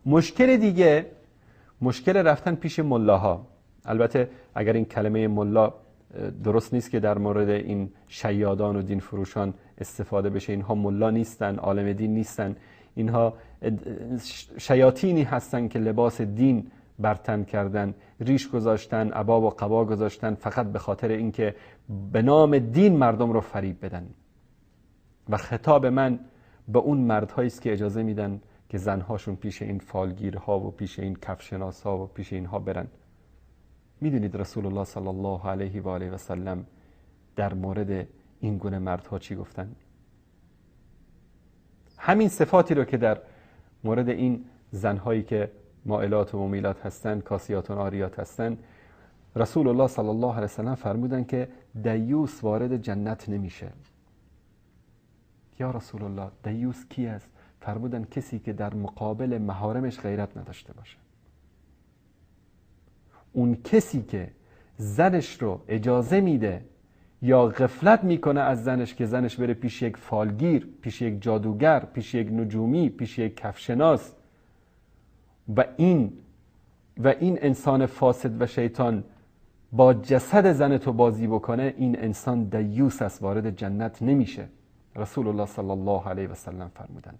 مشکل دیگه مشکل رفتن پیش ملاها. البته اگر این کلمه ملا درست نیست که در مورد این شیادان و دین فروشان استفاده بشه. اینها ملا نیستن، عالم دین نیستن، اینها شیاطینی هستن که لباس دین برتن کردن، ریش گذاشتن، عبا و قبا گذاشتن فقط به خاطر اینکه به نام دین مردم رو فریب بدن. و خطاب من به اون مردهایی است که اجازه میدن که زنهاشون پیش این فالگیرها و پیش این کفشناسا و پیش اینها برن. میدونید رسول الله صلی الله علیه و آله و سلم در مورد این گونه مردها چی گفتن؟ همین صفاتی رو که در مورد این زنهایی که مائلات و ممیلات هستن، کاسیات و عاریات هستن، رسول الله صلی الله علیه و سلم فرمودن که دیوس وارد جنت نمیشه. یا رسول الله دیوس کی است؟ فرمودن کسی که در مقابل محارمش غیرت نداشته باشه. اون کسی که زنش رو اجازه میده یا غفلت میکنه از زنش که زنش بره پیش یک فالگیر، پیش یک جادوگر، پیش یک نجومی، پیش یک کفشناس و این انسان فاسد و شیطان با جسد زن تو بازی بکنه، این انسان دیوس است، وارد جنت نمیشه. رسول الله صلی الله علیه و سلم فرمودن